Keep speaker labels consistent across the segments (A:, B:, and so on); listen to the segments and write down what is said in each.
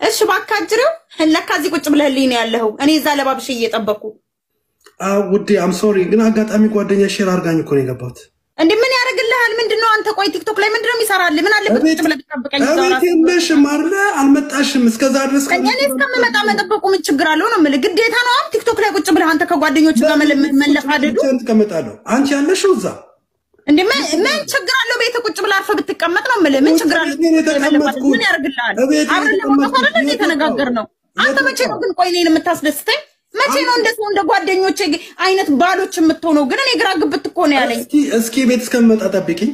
A: እሺ ባካጅረው ለካ እዚህ ቁጭ ብለህልኝ ነው ያለኸው እኔ እዛ ለባብሽ እየጠበኩ
B: ውዴ አም ሶሪ ግን አጋጣሚ ጓደኛ ሼር አርጋኝ እኮ ነው የገባሁት
A: እንዴ ምን ያርግልሃል ምንድነው አንተ ቆይ ቲክቶክ ላይ ምንድነው የሚሰራል ምን አለበት ቁጭ ብለህ ተጠብቀኝ
B: አቤት እንሽ ማርለ አልመጣሽም እስከዛ ድረስ
A: እኔ እስከምመጣ መጠበቁ ምን ችግር አለው ነው ማለት ግዴታ ነው ቲክቶክ ላይ ቁጭ ብለህ አንተ ከጓደኞች ጋር መለፋደዱ
B: ተቀመጣለሁ አንቺ ያለሽው እዛ
A: እንዴ ምን ችግር አለው ቤት ቁጭ ብለህ አርፈህ ብትቀመጥ ነው ማለት ምን ችግር አለው ምን ያርግልሃል አብረን ለማውጣት አይደል እንዴ ተነጋገር ነው አንተ መቼ ነው ግን ቆይ እኔን የምታስደስተኝ መቼ ነው እንደዚህ እንደ ጓደኞቼ አይነት ባሎች የምትሆነው ግን እኔ ግራ ግብት እኮ ነው ያለኝ
B: እስኪ ቤት እስከምመጣ ጠብቂኝ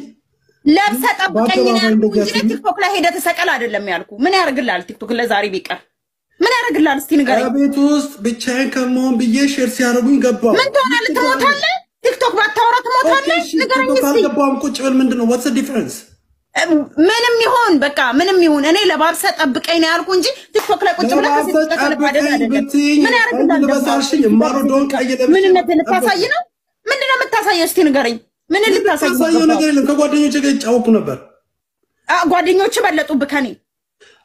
A: ለብሰ ጠብቀኝ ነው ያልኩ እንጂ ቲክቶክ ላይ ሄደ ተሰቀል አይደለም ያልኩ ምን ያርግልሃል ቲክቶክ ለዛሬ ቢቀር ምን ያርግልሃል እስቲ ንገረኝ
B: ቤት ውስጥ ብቻዬን ከመሆን ብዬ ሼር ሲያረጉኝ ገባው
A: ምን ትሆናለህ ትሞታለህ ቲክቶክ ባታወራ ትሞታለህ ንገረኝ እስቲ
B: ገባው ቁጭ ብል ምንድነው what's the difference
A: ምንም ይሁን በቃ ምንም ይሁን እኔ ለባብሰ ጠብቀኝ ነው ያልኩ እንጂ ቲክቶክ ላይ ቁጭ ብለህ ተሰቀል አይደለም ምን ያርግልሃል
B: ለባሳሽኝ ማሮዶን ቀይለ
A: ምን ልታሳይ ነው ምንድነው የምታሳየው እስቲ ንገረኝ ምን ልታሳየው
B: ነገር የለም ከጓደኞቼ ጋር ጫወኩ ነበር
A: ጓደኞቼ በለጡብህ ከኔ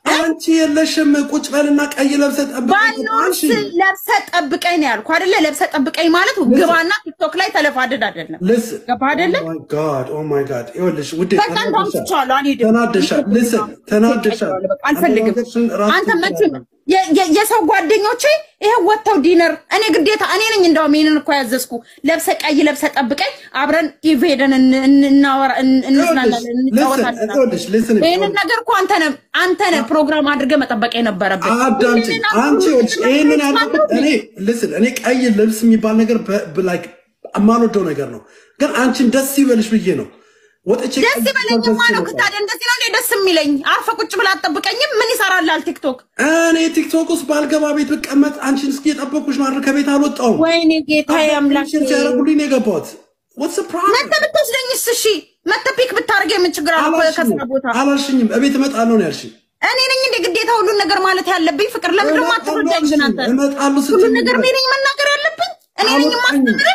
B: አንቺ የለሽም ቁጭ በልና ቀይ ለብሰ ጠብቀኝ
A: ባኖስ ለብሰ ጠብቀኝ ነው ያልኩ አይደለ ለብሰ ጠብቀኝ ማለት ግባና ቲክቶክ ላይ ተለፋደድ አይደለም ገባ አይደለ
B: ኦ ማይ ጋድ ይኸውልሽ ውዴ ተናደሻል
A: አልፈልግም አንተ መቼ የሰው ጓደኞቼ ይሄ ወጣው ዲነር እኔ ግዴታ እኔ ነኝ እንደውም ይሄንን እኮ ያዘዝኩ ለብሰ ቀይ ለብሰ ጠብቀኝ አብረን ኢቬደን እናወራ እንዝናናለን እንጫወታለን ይሄንን ነገር እኮ አንተ ነህ ፕሮግራም አድርገህ መጠበቅ የነበረበት
B: አንቺ ይሄንን ያልኩት እኔ ቀይ ልብስ የሚባል ነገር ላይክ አማኖደው ነገር ነው ግን አንቺን ደስ ይበልሽ ብዬ ነው ወጥቼ
A: ደስ ይበለኝ ማለት ታዲያ እንደዚህ ነው ደስ የሚለኝ አርፈ ቁጭ ብላ አጠብቀኝም ምን ይሰራልሃል ቲክቶክ
B: እኔ ቲክቶክ ውስጥ ባልገባ ቤት ብቀመጥ አንቺን እስኪ የጠበቁሽ ነው አይደል ከቤት አልወጣሁም
A: ወይኔ ጌታዬ አምላክ
B: ሲያረጉልኝ ነው የገባሁት what's the problem
A: መጣ ብትወስደኝስ እሺ መጣ ፒክ ብታርገኝ ምን ችግር አለው ከስራ ቦታ
B: አላልሽኝም እቤት እመጣለሁ ነው ያልሽኝ
A: እኔ ነኝ እንደ ግዴታ ሁሉ ነገር ማለት ያለብኝ ፍቅር ለምን ደግሞ አትወዳኝ ግን አንተ
B: እመጣለሁ
A: ሁሉ ነገር እኔ ነኝ መናገር ያለብኝ እኔ ነኝ ማስተምር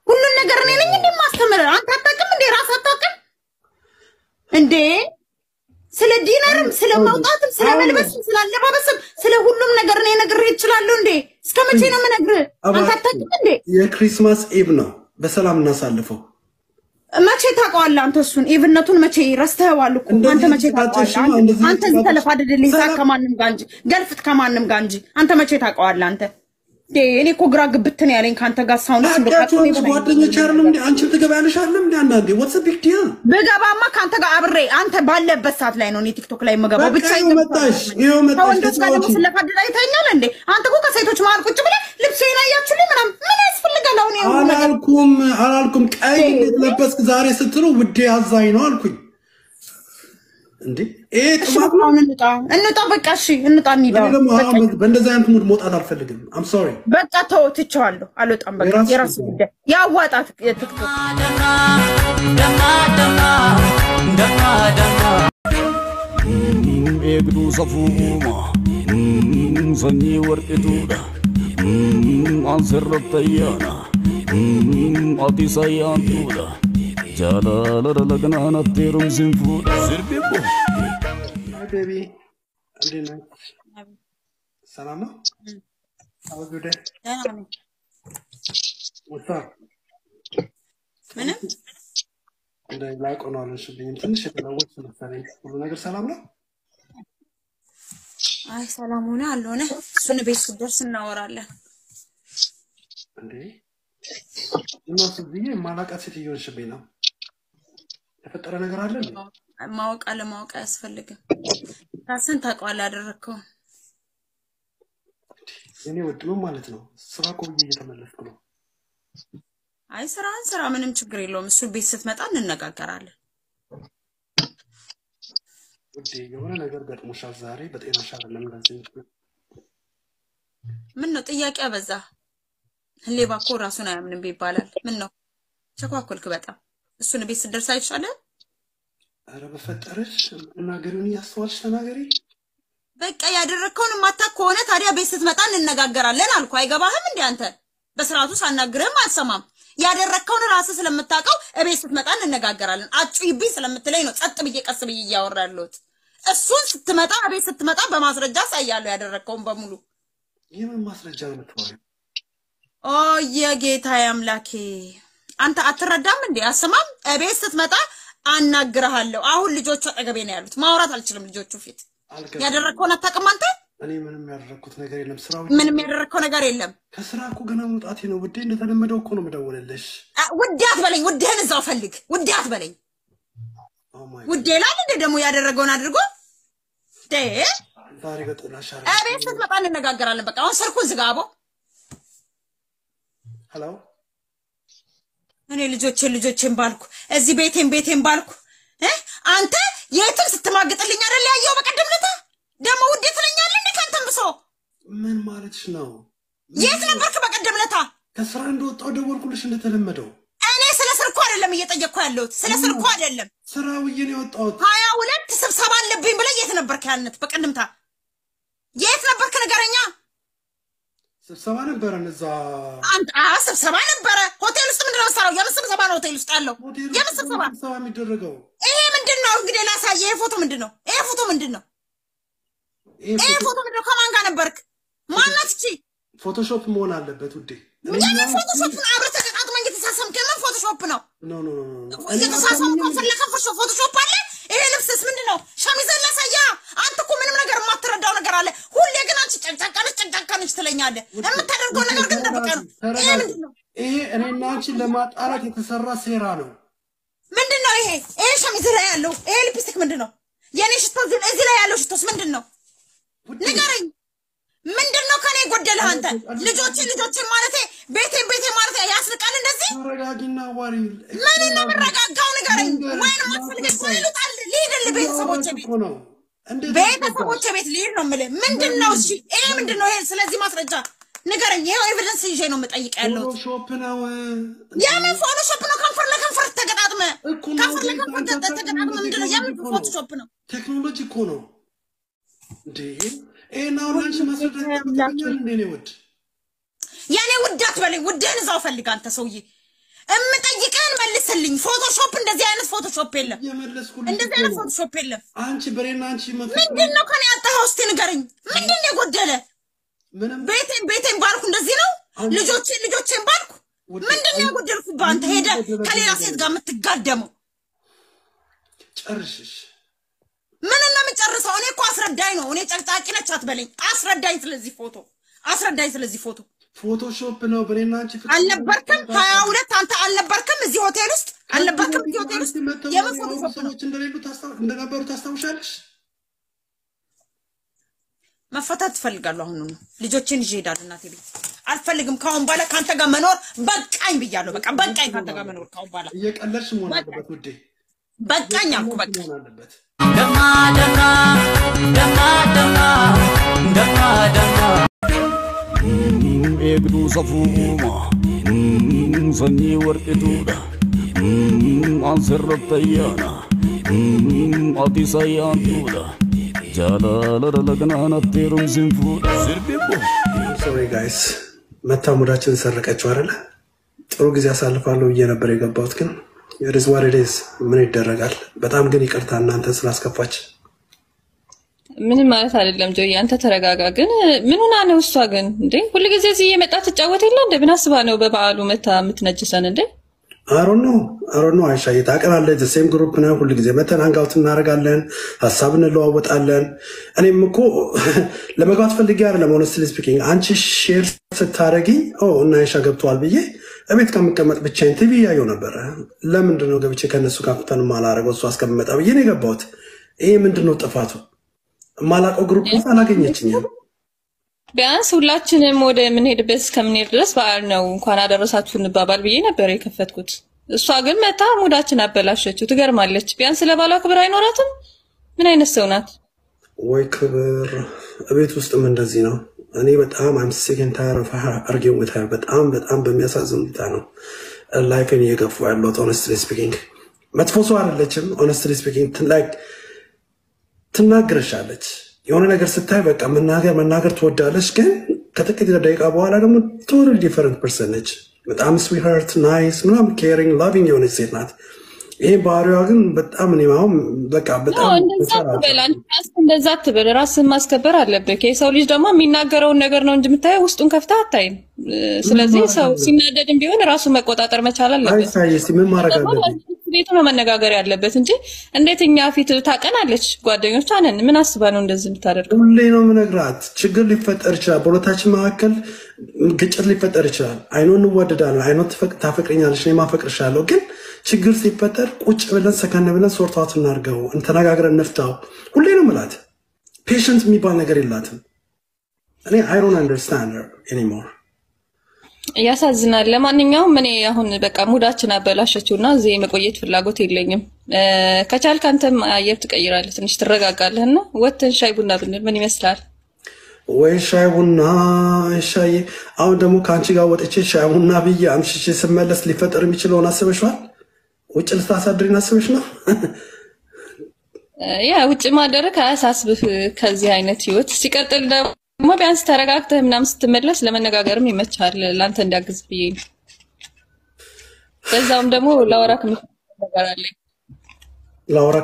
A: ሁሉ ነገር እኔ ነኝ እንደማስተምር አንተ አታውቅም እንዴ ራስ አታውቅም እንዴ ስለ ዲነርም ስለ ማውጣትም ስለ መልበስም ስለ አለባበስም ስለ ሁሉም ነገር እኔ ነግሬ እችላለሁ እንዴ እስከመቼ ነው የምነግርህ አንተ አታውቅም እንዴ
B: የክሪስማስ ኢቭ ነው በሰላም እናሳልፈው
A: መቼ ታውቀዋለህ አንተ እሱን ኢቭነቱን መቼ ረስተኸዋል እኮ አንተ መቼ ታውቀዋለህ አንተ ተለፋደድልኝ ከማንም ጋር እንጂ ገልፍት ከማንም ጋር እንጂ አንተ መቼ ታውቀዋለህ አንተ እኔ እኮ ግራ ግብት ነው ያለኝ ካንተ ጋር ሳውንስ
B: እንደካቱ ጓደኞች አይደለም እንዴ አንቺ ትገባያለሽ አይደለም እንዴ አንዳንዴ what's a big deal
A: በገባማ ካንተ ጋር አብሬ አንተ ባለበት ሰዓት ላይ ነው እኔ ቲክቶክ ላይ መገባው ብቻ
B: ይሄው መጣሽ
A: ስለፈደደ አይተኛል እንዴ አንተ እኮ ከሴቶች መሃል ቁጭ ብለህ ልብሴን አያችሁልኝ ምናምን ምን ያስፈልጋል አሁን
B: አላልኩም ቀይ ለበስክ ዛሬ ስትሉ ውዴ አዛኝ ነው አልኩኝ እንዴ
A: ጥማት እንጣ በቃ እሺ እንጣ እንሂዳው
B: በእንደዛ አይነት ሙድ መውጣት አልፈልግም I'm sorry
A: በቃ ተው ትቻለሁ አልወጣም በቃ የራስ ጉዳይ ያዋጣት ቲክቶክ
C: ደማ ኤግዱ ሰፉማ ሰኒ ወርቂቱዳ አንሰረተያና አዲሳያንቱዳ ጃላላ ለገናና ተሩም ሲንፉ ሲርቢቦ
B: ቤቢ እንዴ ነው ሰላም ነው How was your day? What's up?
A: ምንም
B: እንደ ላይክ ሆነ አልሽብኝም ትንሽ የተለወጥሽ መሰለኝ ሁሉ ነገር ሰላም ነው
A: አይ ሰላም ሆነ አልሆነ እሱን ቤት ስደርስ እናወራለን
B: እንዴ እናስ ብዬ ማላቃት ሴትዮሽብኝ ነው ተፈጠረ ነገር አለ እንዴ
A: ማወቅ አለማወቅ አያስፈልግም ራስን ታውቀዋለህ አደረከው
B: እኔ ወድሞ ማለት ነው ስራ ቆይ እየተመለስኩ ነው
A: አይ ስራ ምንም ችግር የለውም እሱ ቤት ስትመጣ እንነጋገራለን
B: ውዴ የሆነ ነገር ገጥሞሻል ዛሬ በጤናሽ አይደለም እንደዚህ
A: ምን ነው ጥያቄ አበዛ ሌባ እኮ ራሱን አያምንም ይባላል ምን ነው ቸኳኮልክ በጣም እሱን ቤት ስትደርስ አይቻልም
B: አረ በፈጠረሽ እናገሩኝ ያስተዋልሽ ተናገሪ
A: በቃ ያደረከውን ማታክ ከሆነ ታዲያ ቤት ስትመጣ እንነጋገራለን አልኩ አይገባህም እንዴ አንተ በስራቱ ሳናግረም አልሰማም ያደረከውን ራስ ስለምታቀው እቤት ስትመጣ እንነጋገራለን አጭይብኝ ስለምትለኝ ነው ጸጥ ብዬ ቀስ ብዬ ያወራለሁት እሱን ስትመጣ አቤት ስትመጣ በማስረጃ ሳያለው ያደረከውን በሙሉ
B: የምን ማስረጃ ነው የምትወሪው?
A: ኦ የጌታዬ አምላኬ አንተ አትረዳም እንዴ? አሰማም አቤት ስትመጣ አናግርሃለሁ። አሁን ልጆቹ አጠገቤ ነው ያሉት። ማውራት አልችልም ልጆቹ ፊት። ያደረከውን አታውቅም አንተ?
B: እኔ ምንም ያደረኩት ነገር የለም። ስራው
A: ምንም ያደረከው ነገር የለም።
B: ከስራ እኮ ገና መውጣቴ ነው ውዴ። እንደተለመደው እኮ ነው የምደውልልሽ።
A: ውዴ አትበለኝ። ውዴህን እዛው ፈልግ። ውዴ አትበለኝ። ውዴ ላል እንደ ደግሞ ያደረገውን አድርጎ
B: ዛሬ በጥላሻ
A: አቤት ስትመጣ እንነጋገራለን። በቃ አሁን ስልኩን ዝጋቦ።
B: ሄሎ
A: እኔ ልጆቼን ባልኩ እዚህ ቤቴን ባልኩ አንተ የትም ስትማግጥልኝ አይደል ያየው በቀደም ለታ ደሞ ውዴ ትለኛለህ እንዴ? ካንተም ብሶ
B: ምን ማለትሽ ነው?
A: የት ነበርክ በቀደም ለታ?
B: ከስራ እንደወጣው ደወልኩልሽ እንደተለመደው።
A: እኔ ስለ ስልኩ አይደለም እየጠየቅኩ ያለሁት ስለ ስልኩ አይደለም።
B: ስራው ነው የወጣሁት።
A: 22 ስብሰባ አለብኝ ብለህ የት ነበርክ ያልነት በቀደምታ? የት ነበርክ ንገረኛ? ስብሰባ
B: ነበረ እዛ
A: አንተ ስብሰባ ነበረ ሆቴል ውስጥ ምንድነው ሰራው? የምን ስብሰባ ነው ሆቴል ውስጥ ያለው? የምን ስብሰባ
B: የሚደረገው?
A: ይሄ ምንድነው እንግዲህ ላሳየህ። ይሄ ፎቶ ምንድነው? ይሄ ፎቶ ምንድነው? ከማን ጋር ነበርክ? ማናት እቺ?
B: ፎቶሾፕ መሆን አለበት ውዴ።
A: ምን ፎቶሾፕ ነው? አብረህ ተቀጣጥመን እየተሳሰምክ ምን ፎቶሾፕ ነው?
B: ኖ
A: እየተሳሰምክ ፈለከ ፎቶሾፕ አለ። ይሄ ልብስስ ምንድነው? ሸሚዝ ላሳያ። አንተ እኮ ምንም ነገር የማትረዳው ነገር አለ። ሁሌ ግን አንቺ ጨንጫቃነች ትለኛለህ። የምታደርገው ነገር ግን ደብቀ ነው። ይሄ ምንድነው?
B: ይሄ እኔና አንቺን ለማጣላት የተሰራ ሴራ ነው።
A: ምንድነው ይሄ? ይሄ ሸሚዝ ላይ ያለው ይሄ ሊፕስቲክ ምንድነው? የኔ ሽቶ እዚህ ላይ ያለው ሽቶስ ምንድነው? ንገረኝ። ምንድነው ከኔ ጎደለህ አንተ? ልጆችን ማለት ቤቴን ማለት ያስልቃል እንደዚህ?
B: ተረጋጊና ዋሪ።
A: ምን ነው መረጋጋው? ንገረኝ። ወይንም አትፈልገሽ ወይ ልጣል ልሂድልህ ቤተሰቦቼ ቤት ልሂድ ነው የምልህ። ምንድነው? እሺ ይሄ ምንድነው? ይሄ ስለዚህ ማስረጃ ንገረኝ። ይሄው ኤቪደንስ ይዤ ነው የምጠይቅ ያለው።
B: ፎቶሾፕ ነው።
A: የምን ፎቶሾፕ ነው? ከንፈር ለከንፈር ተገጣጥመ ምንድነው? የምን ፎቶሾፕ ነው?
B: ቴክኖሎጂ እኮ ነው እንዴ? ነው ላንቺ ማስረዳት እንዴ ነው ውድ?
A: የኔ ውድ አትበለኝ። ውድህን እዛው ፈልግ አንተ ሰውዬ። እምጠይቅህን መልስልኝ። ፎቶሾፕ እንደዚህ አይነት ፎቶሾፕ የለም። እንደዚህ አይነት ፎቶሾፕ የለም።
B: አንቺ በሬና አንቺ
A: ምንድነው ከኔ ያጣኸው? እስቲ ንገረኝ። ምንድነው የጎደለ? ቤቴን ባልኩ እንደዚህ ነው። ልጆቼን ባልኩ ምንድነው የጎደልኩብህ? አንተ ሄደህ ከሌላ ሴት ጋር የምትጋደመው
B: ጨርሽሽ።
A: ምን ነው የምጨርሰው? እኔ እኮ አስረዳኝ ነው። እኔ ጨቅጫቂ ነች አትበለኝ። አስረዳኝ ስለዚህ ፎቶ።
B: ፎቶሾፕ ነው። በሬና አንቺ
A: አልነበርክም? 22 አንተ አልነበርክም? እዚህ ሆቴል ውስጥ አልነበርክም? እዚህ ሆቴል ውስጥ የምን ፎቶሾፕ ነው?
B: እንደነበሩ ታስታውሻለሽ?
A: መፈታት ትፈልጋለሁ። አሁን ነው ልጆችን ይዤ እሄዳለሁ እናቴ ቤት። አልፈልግም ካሁን በኋላ ካንተ ጋር መኖር በቃኝ ብያለሁ። በቃ በቃኝ ካንተ ጋር መኖር ካሁን በኋላ።
B: እየቀለድሽ መሆን አለበት ውዴ።
A: በቃኝ አልኩ በቃ።
D: ደማ
C: ኤግዱ ሰፉማ ሰኚ ወርቅቱዳ አንሰረተያና አዲሳያንቱዳ ጃላለለለገናናቴሩም ሲንፉዳ ስርቢቦ
B: ሶሪ ጋይስ መታሙዳችን ሰረቀችው አይደለ? ጥሩ ጊዜ አሳልፋለሁ ብዬ ነበር የገባሁት፣ ግን የሪዝ ዋሬዴስ ምን ይደረጋል። በጣም ግን ይቅርታ እናንተ ስላስከፋች።
E: ምንም ማለት አይደለም ጆይ፣ አንተ ተረጋጋ። ግን ምን ሆና ነው እሷ ግን እንዴ? ሁሉ ጊዜ እዚህ የመጣ ትጫወት የለ እንደ ምን አስባ ነው በበዓሉ መታ የምትነጅሰን እንዴ? አሮን
B: ነው አይሻ የታቀራለች። ሴም ግሩፕ ነው። ሁሉ ጊዜ መተን አንጋውት እናደርጋለን፣ ሐሳብ እንለዋወጣለን። እኔም እኮ ለመግባት ፈልጌ አይደለም ሆነስትሊ ስፒኪንግ። አንቺ ሼር ስታረጊ እና አይሻ ገብቷል ብዬ እቤት ከምቀመጥ ብቻዬን ቲቪ ያየው ነበር። ለምንድን ነው ገብቼ ከነሱ ጋር ፈተን ማላረገው? እሷ እስከምመጣ ብዬ ነው የገባሁት። ይሄ ምንድነው ጥፋቱ? ማላቀው ግሩፕ ውስጥ አላገኘችኝም።
E: ቢያንስ ሁላችንም ወደ የምንሄድበት እስከምንሄድ ድረስ በዓል ነው እንኳን አደረሳችሁ እንባባል ብዬ ነበር የከፈትኩት። እሷ ግን መታ ሙዳችን አበላሸችው። ትገርማለች። ቢያንስ ለባሏ ክብር አይኖራትም? ምን አይነት ሰው ናት?
B: ወይ ክብር! እቤት ውስጥም እንደዚህ ነው። እኔ በጣም I'm sick and tired of her arguing with her። በጣም በሚያሳዝን ሁኔታ ነው ላይፍን እየገፉ ያለው። honestly speaking መጥፎ ሰው አይደለችም። honestly speaking ትናገርሻለች። የሆነ ነገር ስታይ በቃ መናገር ትወዳለች፣ ግን ከጥቂት ደቂቃ በኋላ ደግሞ ቶታሊ ዲፈረንት ፐርሰን ነች። በጣም ስዊትሃርት ናይስ ምናምን ኬሪንግ ላቪንግ የሆነች ሴት ናት። ይሄ ባህሪዋ ግን በጣም እኔ አሁን በቃ በጣም
E: እንደዛ አትበል። ራስን ማስከበር አለብህ። የሰው ልጅ ደግሞ የሚናገረውን ነገር ነው እንጂ የምታየው ውስጡን ከፍተህ አታይም። ስለዚህ ሰው ሲናደድም ቢሆን ራሱን መቆጣጠር መቻል አለበት።
B: ምን ማድረግ አለብኝ?
E: ቤቱ ነው መነጋገር ያለበት እንጂ እንዴት እኛ ፊት ታቀናለች? ጓደኞቿ ነን። ምን አስባ ነው እንደዚህ የምታደርገው?
B: ሁሌ ነው የምነግራት። ችግር ሊፈጠር ይችላል፣ በሁለታችን መካከል ግጭት ሊፈጠር ይችላል። አይኖ እንዋደዳለን፣ አይኖ ታፈቅረኛለች፣ እኔም አፈቅርሻለሁ። ግን ችግር ሲፈጠር ቁጭ ብለን ሰከን ብለን ሶርት አውት እናድርገው፣ ተነጋግረን እንፍታው። ሁሌ ነው የምላት። ፔሽንት የሚባል ነገር የላትም። እኔ አይ ዶንት አንደርስታንድ ሄር ኤኒሞር።
E: ያሳዝናል። ለማንኛውም እኔ አሁን በቃ ሙዳችን አበላሸችውና እዚህ መቆየት ፍላጎት የለኝም። ከቻልክ አንተም አየር ትቀይራለህ፣ ትንሽ ትረጋጋለህና ወተን ሻይ ቡና ብንል ምን ይመስላል?
B: ወይ ሻይ ቡና ሻይ። አሁን ደግሞ ከአንቺ ጋር ወጥቼ ሻይ ቡና ብዬ አምሽቼ ስመለስ ሊፈጠር የሚችለውን አስበሽዋል? ውጭ ልታሳድሪን አስበሽ ነው? ያ
E: ውጭ ማደረግ አያሳስብህ ከዚህ አይነት ህይወት። ሲቀጥል ደግሞ ቢያንስ ተረጋግተህ ምናምን ስትመለስ ለመነጋገርም ይመቻል። ላንተ እንዲያግዝ ብዬ ነው። በዛውም ደግሞ ላወራክ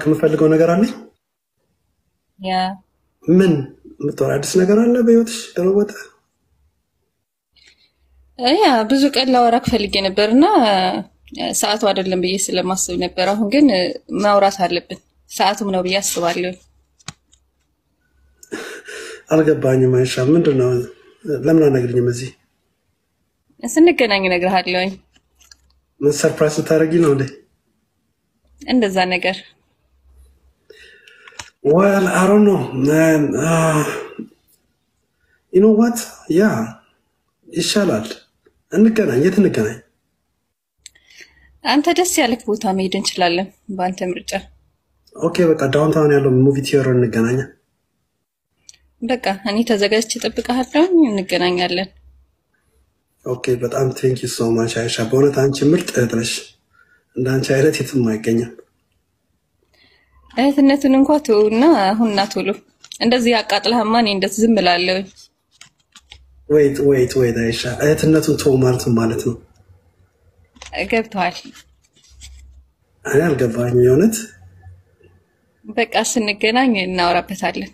B: የምፈልገው ነገር አለኝ።
E: ያ
B: ምን ምትወራ አዲስ ነገር አለ በህይወትሽ ተለወጠ?
E: ያ ብዙ ቀን ላወራክ ፈልጌ ነበርና ሰዓቱ አይደለም ብዬ ስለማስብ ነበር። አሁን ግን ማውራት አለብን፣ ሰዓቱም ነው ብዬ አስባለሁ።
B: አልገባኝም። አይሻ ምንድነው? ለምን አነግሪኝም? እዚህ
E: ስንገናኝ እነግርሃለሁ።
B: ምን ሰርፕራይዝ ታደርጊ ነው እንዴ?
E: እንደዛ ነገር
B: well I don't know man you know what yeah ይሻላል እንገናኝ። የት እንገናኝ?
E: አንተ ደስ ያለክ ቦታ መሄድ እንችላለን በአንተ ምርጫ።
B: ኦኬ በቃ ዳውንታውን ያለው ሙቪ ቲየተር እንገናኛ።
E: በቃ እኔ ተዘጋጅቼ እጠብቅሃለሁ፣ እንገናኛለን። ኦኬ
B: በጣም ቴንክ ዩ ሶ ማች አይሻ። በእውነት አንቺ ምርጥ እህት ነሽ። እንዳንቺ አይነት የትም አይገኝም።
E: እህትነቱን እንኳን ተውና አሁንና ቶሎ እንደዚህ አቃጥለህማ እኔ እንደዚህ ዝም እላለሁ።
B: wait አይሻ፣ እህትነቱን ተው ማለት ነው?
E: ገብቷል?
B: እኔ አልገባኝም የእውነት።
E: በቃ ስንገናኝ እናወራበታለን።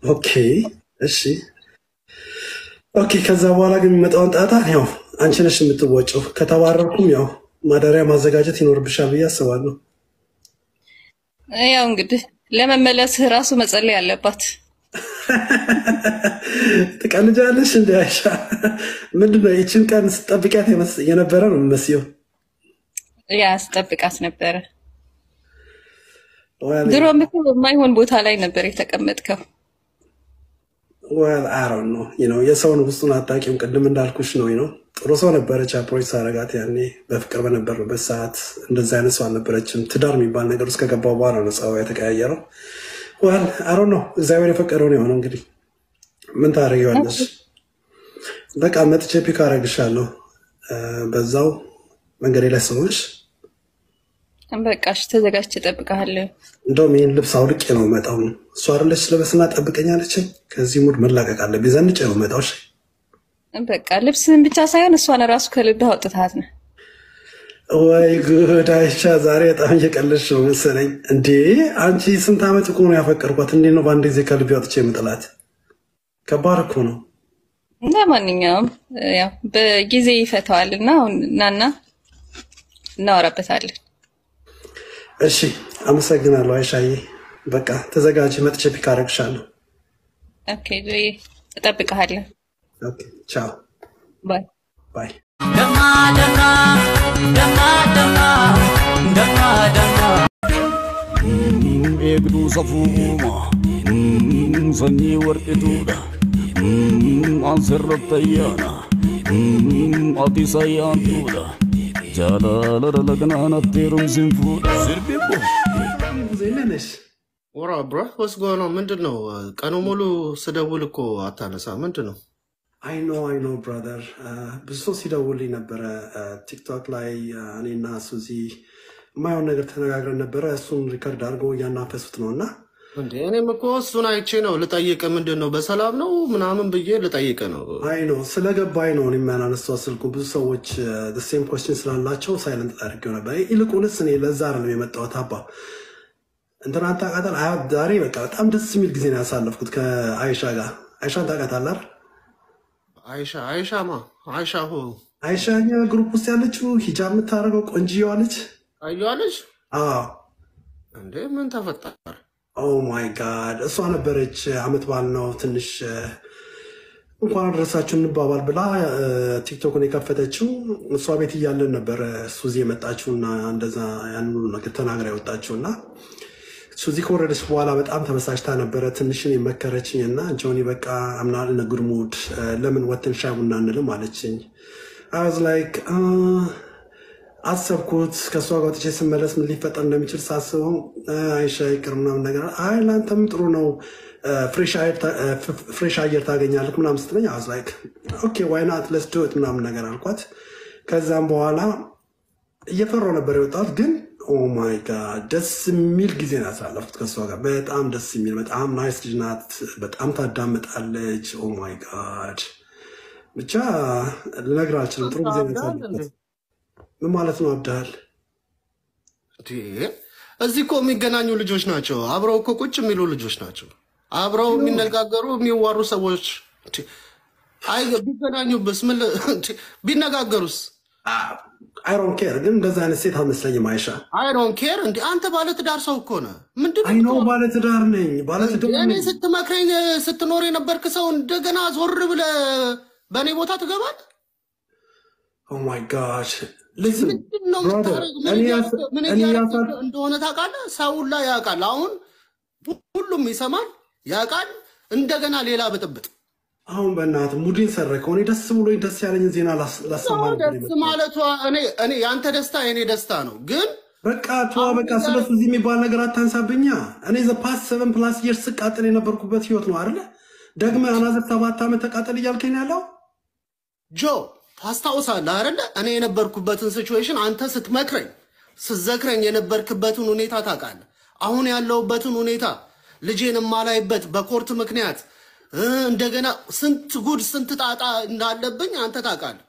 B: ኦኬ እሺ ኦኬ። ከዛ በኋላ ግን የሚመጣውን ጣጣ ያው አንቺ ነሽ የምትወጪው። ከተባረርኩም ያው ማደሪያ ማዘጋጀት ይኖርብሻል ብዬ አስባለሁ።
E: ያው እንግዲህ ለመመለስህ ራሱ መጸለይ አለባት።
B: ትቀልጃለሽ እንደ አይሻ። ምንድነው ይህችን ቀን ስጠብቂያት የነበረ ነው የሚመስለው?
E: ያ ስጠብቃት ነበረ። ድሮም እኮ የማይሆን ቦታ ላይ ነበር የተቀመጥከው።
B: well I don't know የሰውን ውስጡን አጣቂም ቅድም እንዳልኩሽ ነው ጥሩ ሰው ነበረች። አፕሮች ሳረጋት ያኔ በፍቅር በነበርበት ሰዓት እንደዛ አይነት ሰው አልነበረችም። ትዳር የሚባል ነገር ውስጥ ከገባው በኋላ ነው ጸባዩ የተቀያየረው። well I don't know እግዚአብሔር የፈቀደው ነው እንግዲህ ምን ታደርጊዋለሽ? በቃ መጥቼ ፒክ አደርግሻለሁ በዛው መንገዴ ላይ ስለሆንሽ።
E: በቃሽ ተዘጋጅቼ እጠብቅሃለሁ።
B: እንደውም ይሄን ልብስ አውልቄ ነው የምመጣው። እሷ አይደለች ለበስና ጠብቀኛለች። ከዚህ ሙድ መላቀቅ አለብኝ። ዘንጬ ነው የምመጣው። እሺ
E: በቃ ልብስን ብቻ ሳይሆን እሷን ራሱ ከልብህ አውጥተሃት ነው።
B: ወይ ጉድ አይሻ፣ ዛሬ በጣም እየቀለድሽ ነው መሰለኝ። እንዴ አንቺ ስንት ዓመት እኮ ነው ያፈቀርኳት። እንዴት ነው በአንድ ጊዜ ከልቤ አውጥቼ የምጥላት? ከባድ እኮ ነው።
E: ለማንኛውም ያው በጊዜ ይፈታዋልና አሁን ናና እናወራበታለን።
B: እሺ አመሰግናለሁ አይሻዬ። በቃ ተዘጋጅ፣ መጥቼ ፒክ አደርግሻለሁ።
E: ኦኬ እጠብቅሃለሁ።
B: ኦኬ ቻው
E: ባይ
B: ባይ።
D: ደማ
C: eegduu safuuma sanyii warqituudha ansirratti ayyaana ati sayyaantuudha jaalala lagnanatti rumsin fuudha sirbibbo
B: ዜናነሽ
F: ወራ ብራ what's going on? ምንድን ነው ቀኑ ሙሉ ስደውል እኮ አታነሳ? ምንድን ነው?
B: አይ ኖ ብራዘር ብዙ ሰው ሲደውልኝ ነበረ ቲክቶክ ላይ እኔና ሱዚ የማይሆን ነገር ተነጋግረን ነበረ። እሱን ሪከርድ አድርጎ እያናፈሱት ነውና
F: እንዴ እኔም እኮ እሱን አይቼ ነው ልጠይቅ ምንድነው በሰላም ነው ምናምን ብዬ ልጠይቅ ነው።
B: አይ ነው ስለገባኝ ነው እኔም ያናነሳው ስልኩ ብዙ ሰዎች the same question ስላላቸው ሳይለንት አድርጌው ነበር። ይልቁንስ እኔ ለዛ አይደለም የመጣሁት አባ እንትና ታውቃታለህ? ዛሬ በቃ በጣም ደስ የሚል ጊዜ ነው ያሳለፍኩት ከአይሻ ጋር። አይሻን ታውቃታለህ?
F: አይሻማ
B: አይሻኛ ግሩፕ ውስጥ ያለችው ሂጃብ የምታደርገው ቆንጂዋ ልጅ
F: አዩዋለች።
B: አዎ
F: እንዴ ምን ተፈጠረ?
B: ኦ ማይ ጋድ እሷ ነበረች አመት በዓል ነው ትንሽ እንኳን አደረሳችሁ እንባባል ብላ ቲክቶክን የከፈተችው። እሷ ቤት እያለን ነበር ሱዚ የመጣችውና እንደዛ ያን ሁሉ ነገር ተናግራ የወጣችውና ሱዚ ከወረደች በኋላ በጣም ተበሳጭታ ነበረ። ትንሽን የመከረችኝና ጆኒ በቃ አምና ለጉድ ሙድ ለምን ወተን ሻይ ቡና እንልም አለችኝ። I was like አሰብኩት ከሷ ጋር ወጥቼ ስመለስ ምን ሊፈጠር እንደሚችል ሳስበው አይሻ ይቅር ምናምን ነገር አይ ላንተም ጥሩ ነው ፍሬሽ አየር ታገኛለህ ምናምን ስትለኝ I was like okay why not let's do it ምናምን ነገር አልኳት። ከዛም በኋላ እየፈራሁ ነበር የወጣሁት ግን ኦ ማይ ጋድ ደስ የሚል ጊዜ ነው ያሳለፍኩት ከሷ ጋር። በጣም ደስ የሚል በጣም ናይስ ልጅ ናት። በጣም ታዳምጣለች። ኦ ማይ ጋድ ብቻ ልነግርህ አልችልም። ጥሩ ጊዜ ነው ያሳለፍኩት። ምን ማለት ነው አብዳል?
F: እዚህ እኮ የሚገናኙ ልጆች ናቸው። አብረው እኮ ቁጭ የሚሉ ልጆች ናቸው። አብረው የሚነጋገሩ የሚዋሩ ሰዎች። አይ ቢገናኙብስ ምን ቢነጋገሩስ?
B: አይ ዶንት ኬር ግን እንደዛ አይነት ሴት አልመስለኝም አይሻ።
F: አይ ዶንት ኬር እንዴ አንተ ባለትዳር ሰው እኮ ነህ። ምንድነው?
B: አይ ነው ባለትዳር ነኝ። ባለትዳር ነኝ።
F: እኔ ስትመክረኝ ስትኖር የነበርክ ሰው እንደገና ዞር ብለህ በእኔ ቦታ ትገባለህ? ኦ
B: ማይ ጋድ
F: listen brother እንደሆነ ታውቃለህ። ሰው ላይ ያውቃል። አሁን ሁሉም ይሰማል ያውቃል። እንደገና ሌላ ብጥብጥ
B: አሁን በእናትህ ሙዲን ሰረከው። እኔ ደስ ብሎኝ ደስ ያለኝን ዜና ላሰማህ
F: ደስ ማለቷ እኔ ያንተ ደስታ የኔ ደስታ ነው። ግን
B: በቃ ተዋ በቃ ስለሱ እዚህ የሚባል ነገር አታንሳብኛ። እኔ ዘ ፓስት 7+ years ስቃጠል የነበርኩበት ህይወት ነው አይደለ? ደግመህ አናዘር 7 ዓመት ተቃጠል እያልከኝ ያለው
F: ጆ ታስታውሳለህ አይደለ? እኔ የነበርኩበትን ሲቹዌሽን አንተ ስትመክረኝ ስትዘክረኝ የነበርክበትን ሁኔታ ታውቃለህ። አሁን ያለውበትን ሁኔታ ልጄን ማላይበት በኮርት ምክንያት እንደገና ስንት ጉድ ስንት ጣጣ እንዳለብኝ አንተ ታውቃለህ።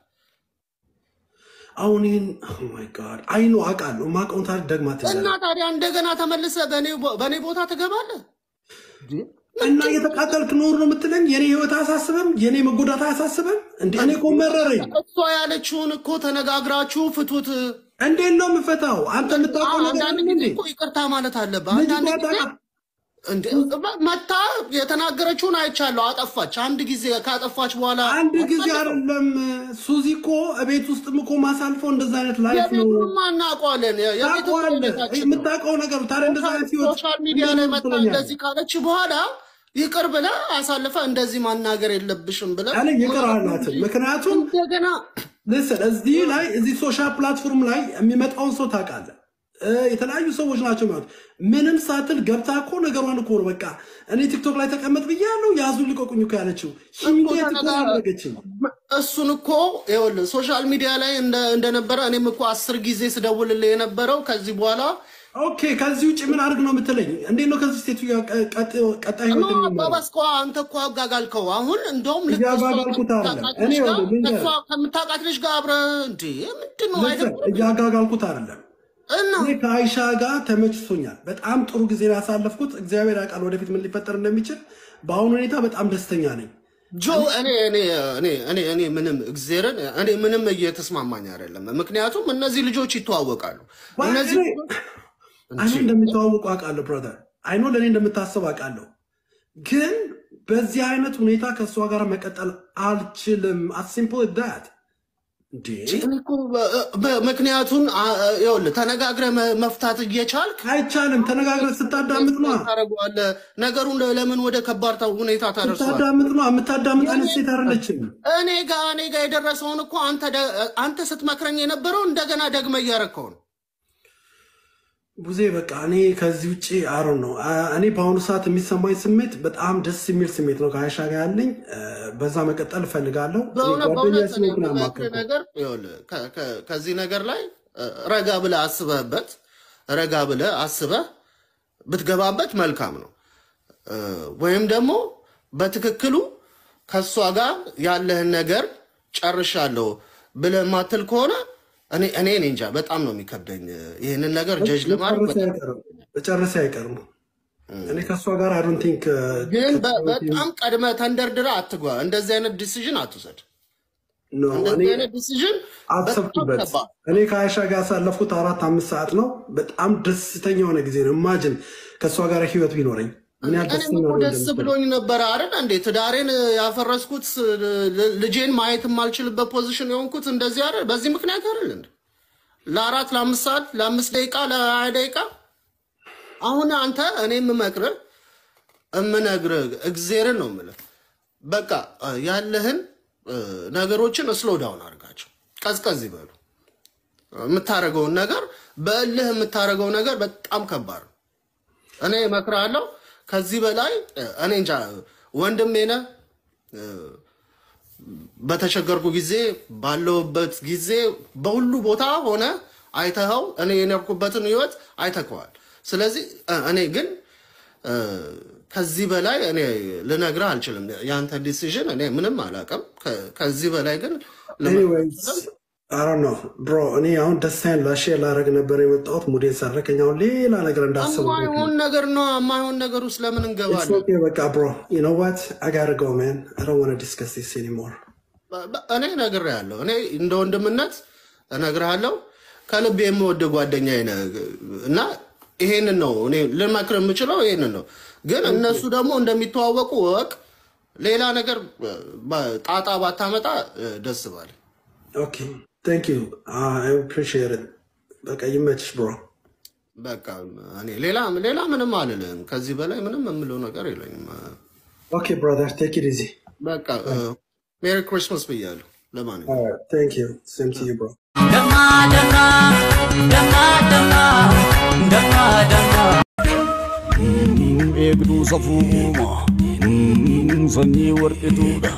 B: አሁን ኦ ማይ ጋድ አይ ኖ አውቃለሁ። ማውቀውን ታሪክ ደግማት
F: እና ታዲያ እንደገና ተመልሰህ በኔ ቦታ ትገባለህ
B: እና የተቃጠልክ ኖር ነው የምትለኝ? የኔ ህይወት አያሳስብም? የኔ መጎዳት አያሳስብም? እንዴ እኔ እኮ መረረኝ።
F: እሷ ያለችውን እኮ ተነጋግራችሁ ፍቱት።
B: እንዴት ነው የምፈታው? አንተ የምታውቀው ነገር
F: አንዳንድ እኮ ይቅርታ ማለት አለብህ። አንዳንድ እንዴ መታ የተናገረችውን አይቻለሁ። አጠፋች። አንድ ጊዜ ካጠፋች በኋላ
B: አንድ ጊዜ አይደለም ሱዚ እኮ ቤት ውስጥም እኮ ማሳልፈው እንደዛ አይነት ላይፍ ነው።
F: የቤቱን ማናውቀዋለን።
B: የምታውቀው ነገር ታዲያ እንደዛ አይነት ህይወት
F: ሶሻል ሚዲያ ላይ መጣ እንደዚህ ካለች በኋላ ይቅር ብለህ አሳልፈህ እንደዚህ ማናገር የለብሽም ብለህ
B: እኔ ይቅር አላትም። ምክንያቱም
F: እንደገና
B: listen እዚህ ሶሻል ፕላትፎርም ላይ የሚመጣውን ሰው ታውቃለህ። የተለያዩ ሰዎች ናቸው ማለት ምንም ሳትል ገብታ እኮ ነገሯን እኮ ነው በቃ እኔ ቲክቶክ ላይ ተቀመጥ ብያለሁ ያዙ ልቆቁኝ እኮ ያለችው
F: እሱን እኮ ይኸውልህ ሶሻል ሚዲያ ላይ እንደነበረ እኔም እኮ 10 ጊዜ ስደውልልህ የነበረው ከዚህ በኋላ
B: ኦኬ ከዚህ ውጪ ምን አድርግ ነው የምትለኝ? እንዴት ነው ከዚህ ስቴቱ ቀጣይ ነው
F: ባባስኮ አንተ እኮ አጋጋልከው። አሁን እንደውም
B: ያጋጋልኩት አይደለም እኔ
F: እሷ ከምታውቃት ልጅ ጋር አብረህ እንዴ ምንድነው አይደለም
B: ያጋጋልኩት አይደለም እና ከአይሻ ጋር ተመችቶኛል። በጣም ጥሩ ጊዜ ያሳለፍኩት እግዚአብሔር ያውቃል ወደፊት ምን ሊፈጠር እንደሚችል። በአሁኑ ሁኔታ በጣም ደስተኛ ነኝ።
F: ጆ እኔ ምንም እግዚአብሔርን እኔ ምንም እየተስማማኝ አይደለም። ምክንያቱም እነዚህ ልጆች ይተዋወቃሉ። እነዚህ
B: አይኖ እንደምታወቁ አውቃለሁ ብራዘር። አይኖ ለኔ እንደምታስብ አውቃለሁ። ግን በዚህ አይነት ሁኔታ ከሷ ጋር መቀጠል አልችልም። as simple as that
F: ምክንያቱም ይኸውልህ ተነጋግረህ መፍታት እየቻልክ
B: አይቻልም። ተነጋግረህ ስታዳምጥ ነው
F: ታደርገዋለህ። ነገሩን ለምን ወደ ከባድ ሁኔታ ታደርሰዋለህ?
B: ስታዳምጥ ነው የምታዳምጥ አይነት ሴት አይደለችም።
F: እኔ ጋር የደረሰውን እኮ አንተ ስትመክረኝ የነበረው እንደገና ደግመህ እያደረከው ነው።
B: ቡዜ በቃ እኔ ከዚህ ውጪ አሮ ነው። እኔ በአሁኑ ሰዓት የሚሰማኝ ስሜት በጣም ደስ የሚል ስሜት ነው ከአይሻ ጋር ያለኝ። በዛ መቀጠል እፈልጋለሁ።
F: ከዚህ ነገር ላይ ረጋ ብለህ አስበህ ብትገባበት መልካም ነው። ወይም ደግሞ በትክክሉ ከሷ ጋር ያለህን ነገር ጨርሻለሁ ብለህ ማትል ከሆነ እኔ እንጃ በጣም ነው የሚከብደኝ ይሄንን ነገር ጀጅ ለማድረግ
B: በጨረሰ አይቀርም እኔ ከሷ ጋር አይ ዶንት ቲንክ
F: ግን በጣም ቀድመ ተንደርድራ አትጓ እንደዚህ አይነት ዲሲዥን አትወሰድ እንደዚህ አይነት ዲሲዥን
B: አትሰብኩበት እኔ ከአይሻ ጋር ሳለፍኩት 4-5 ሰዓት ነው በጣም ደስተኛ ሆነ ጊዜ ነው ኢማጂን ከሷ ጋር ህይወት ቢኖረኝ ምን
F: ደስ ብሎኝ ነበር አይደል እንዴ ትዳሬን ያፈረስኩት ልጄን ማየት የማልችልበት ፖዚሽን የሆንኩት እንደዚህ አይደል በዚህ ምክንያት አይደል እንዴ ለ4-5 ሰዓት ለ5 ደቂቃ ለ20 ደቂቃ አሁን አንተ እኔ የምነግርህ እግዚአብሔርን ነው የምልህ በቃ ያለህን ነገሮችን ስሎ ዳውን አድርጋቸው ቀዝቀዝ ይበሉ የምታረገውን ነገር በእልህ የምታረገው ነገር በጣም ከባድ ነው እኔ እመክርሃለሁ ከዚህ በላይ እኔ እንጃ ወንድሜ ነህ በተቸገርኩ ጊዜ ባለውበት ጊዜ በሁሉ ቦታ ሆነ አይተኸው እኔ የነበርኩበትን ህይወት አይተከዋል ስለዚህ እኔ ግን ከዚህ በላይ እኔ ልነግርህ አልችልም ያንተ ዲሲዥን እኔ ምንም አላውቅም ከዚህ በላይ ግን
B: I don't know bro እኔ አሁን ደስታን ላሼር ላረግ ነበር የመጣሁት ሙዴን ሰረከኛው ሌላ ነገር እንዳሰበው
F: ማይሆን ነገር ውስጥ ለምን እንገባለን
B: It's okay በቃ bro you know what I gotta go man I don't want to discuss this anymore
F: እኔ እነግርሃለሁ እኔ እንደ ወንድምነት እነግርሃለሁ ከልብ የምወድ ጓደኛዬ ነህ እና ይሄንን ነው እኔ ለማክረ የምችለው ይሄንን ነው ግን እነሱ ደግሞ እንደሚተዋወቁ ወቅ ሌላ ነገር ጣጣ ባታመጣ ደስ ባለ
B: Okay thank you I appreciate it በቃ ይመችሽ bro
F: በቃ እኔ ሌላ ምንም አልልም ከዚህ በላይ ምንም የምለው ነገር የለኝም
B: Okay brother take it easy
F: በቃ Merry Christmas ብያለሁ ለማንኛውም
B: all right thank you same to you bro
C: Egdu safuma Sanyi warqituudha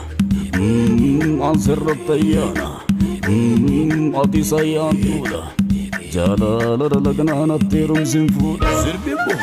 C: Ansirrattayyaana Ati sayyaantuudha Jaalala lagnaanatti rumsin fuudha Sirbi bo